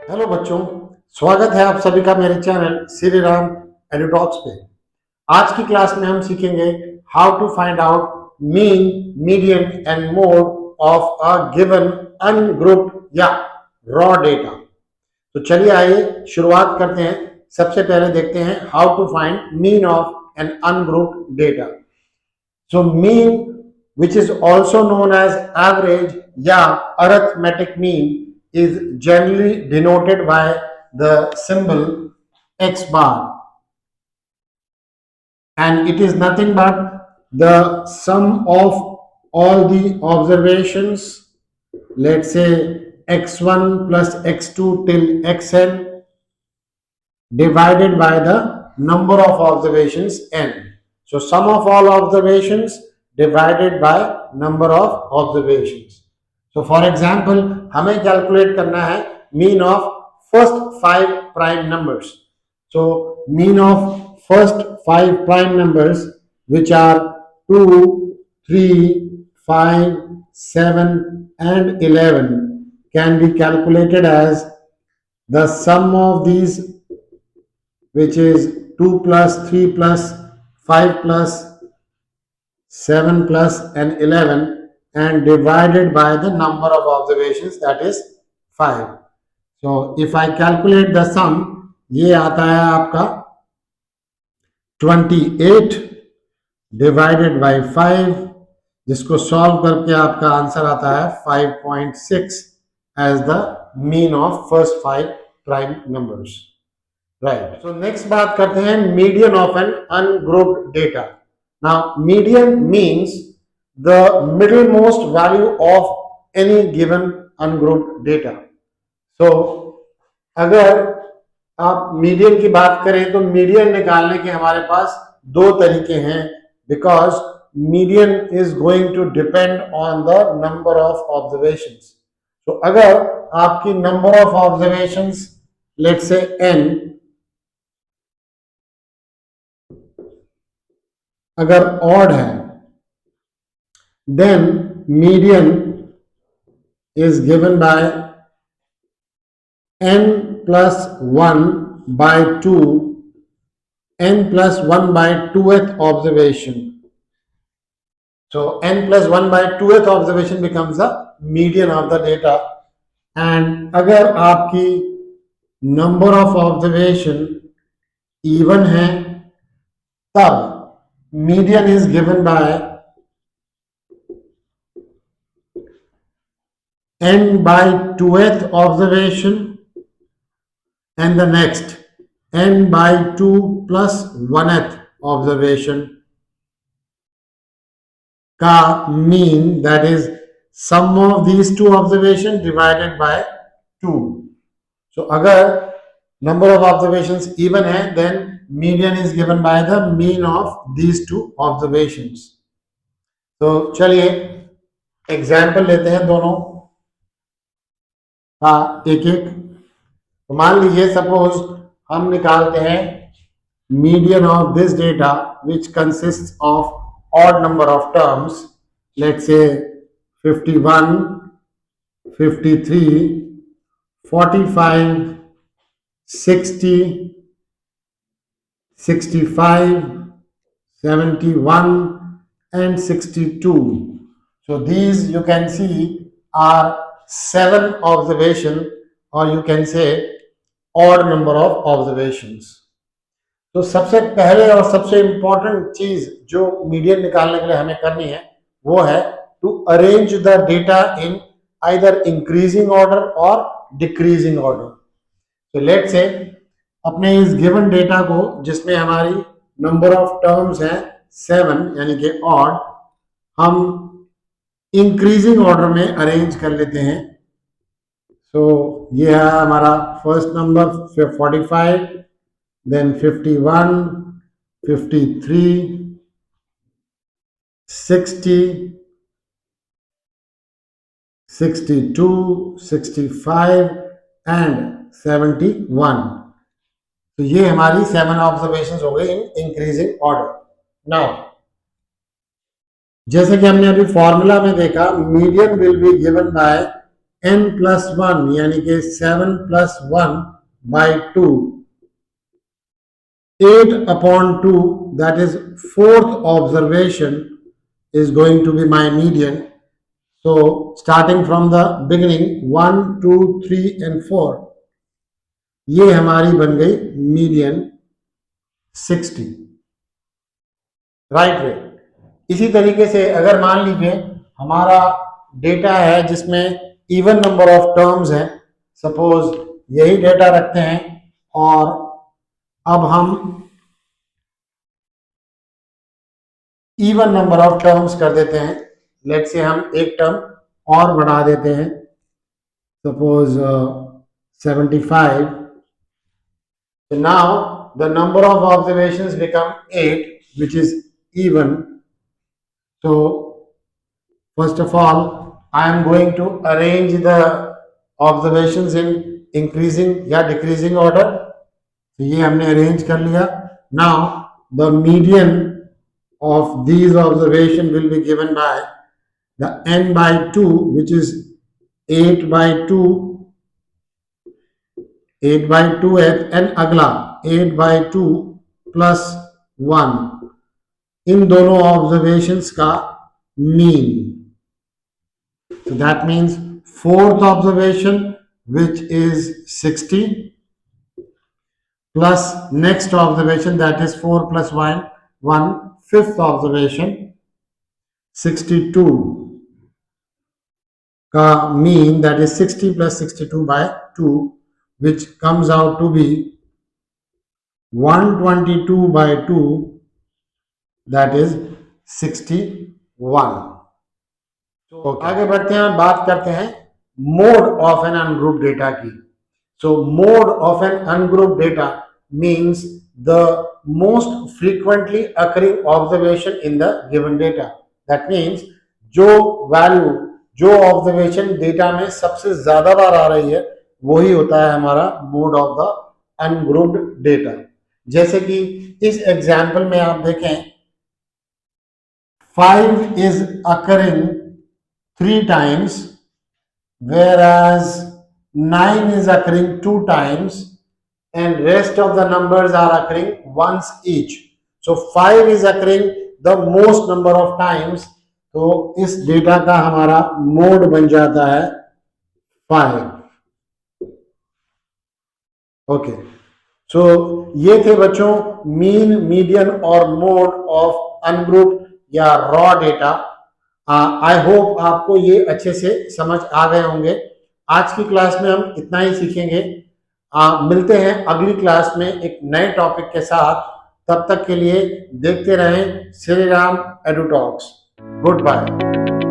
Hello बच्चों, स्वागत है आप सभी का मेरे चैनल श्री राम एडुटॉक्स पे। आज की क्लास में हम सीखेंगे how to find out mean, median and mode of a given ungrouped या रॉ डेटा। तो चलिए आइए शुरुआत करते हैं। सबसे पहले देखते हैं how to find mean of an ungrouped data. So mean, which is also known as average या arithmetic mean, is generally denoted by the symbol x bar, and it is nothing but the sum of all the observations, let's say x1 plus x2 till xn, divided by the number of observations n. So sum of all observations divided by number of observations. So for example, हमें calculate करना है mean of first 5 prime numbers. So mean of first 5 prime numbers, which are 2, 3, 5, 7 and 11, can be calculated as the sum of these, which is 2 plus 3 plus 5 plus 7 plus and 11, and divided by the number of observations, that is 5. So if I calculate the sum, ये आता है आपका 28 divided by 5, जिसको solve करके आपका answer आता है 5.6 as the mean of first 5 prime numbers. Right. So next बात करते हैं median of an ungrouped data. Now median means the middlemost value of any given ungrouped data. So अगर आप मीडियन की बात करें तो मीडियन निकालने के हमारे पास दो तरीके हैं, because median is going to depend on the number of observations. तो अगर आपकी number of observations let's say n अगर ऑड है, then median is given by n plus 1 by 2, n plus 1 by 2th observation. So n plus 1 by 2th observation becomes the median of the data. And अगर आपकी number of observation even है, तब median is given by n by 2th observation, and the next n by 2 plus 1th observation का mean, that is sum of these two observations divided by 2. So अगर number of observations even है, then median is given by the mean of these two observations. तो चलिए example लेते हैं दोनों का एक एक. तो मान लीजिए सपोज हम निकालते हैं median of this data which consist of odd number of terms, let's say 51, 53, 45, 60, 65, 71 and 62. So these you can see are 7 observation, or you can say odd number of observations. तो सबसे पहले और सबसे इंपॉर्टेंट चीज जो मीडियन निकालने के लिए हमें करनी है वो है to arrange the data in either increasing order और डिक्रीजिंग ऑर्डर. तो लेट्स से अपने इस गिवन डेटा को, जिसमें हमारी नंबर ऑफ टर्म्स है 7 यानी कि ऑड, हम इंक्रीजिंग ऑर्डर में अरेंज कर लेते हैं. तो ये है हमारा फर्स्ट नंबर 45, देन 51, 53, 60, 62, 65 एंड 71. तो ये हमारी 7 ऑब्जर्वेशंस हो गई इन इंक्रीजिंग ऑर्डर. नाउ जैसे कि हमने अभी फॉर्मूला में देखा, median will be given by n+1 यानी कि 7+1/2, 8/2, that is fourth observation, is going to be my median. So starting from the beginning 1, 2, 3 and 4, ये हमारी बन गई मीडियन 60, राइट वे। इसी तरीके से अगर मान लीजिए हमारा डेटा है जिसमें इवन नंबर ऑफ टर्म्स हैं, सपोज यही डेटा रखते हैं और अब हम इवन नंबर ऑफ टर्म्स कर देते हैं। लेट्स से हम एक टर्म और बढ़ा देते हैं, suppose 75. So now the number of observations become 8, which is even. So first of all, I am going to arrange the observations in increasing या decreasing order. तो ये हमने arrange कर लिया. Now the median of these observations will be given by the n/2, which is 8/2, 8/2 है, n अगला 8/2 plus 1, इन दोनों observations का mean. So that means fourth observation, which is 60, plus next observation, that is 4 plus 1, fifth observation 62 का mean, that is 60 plus 62/2, which comes out to be 122/2, that is 61. तो आगे बढ़ते हैं और बात करते हैं mode of an ungroup data की. So mode of an ungroup data means the most frequently occurring observation in the given data. That means जो वैल्यू, जो ऑब्जर्वेशन डेटा में सबसे ज्यादा बार आ रही है वही होता है हमारा mode of the ungrouped data. जैसे कि इस एग्जाम्पल में आप देखें 5 is occurring 3 times, whereas 9 is occurring 2 times, and rest of the numbers are occurring once each. So 5 is occurring the most number of times. तो इस डेटा का हमारा मोड बन जाता है 5. ओके, सो ये थे बच्चों मीन, मीडियन और मोड ऑफ अनग्रुप या रॉ डेटा. आई होप आपको ये अच्छे से समझ आ गए होंगे. आज की क्लास में हम इतना ही सीखेंगे. मिलते हैं अगली क्लास में एक नए टॉपिक के साथ. तब तक के लिए देखते रहें Shri Ram Edutalks. Good bye.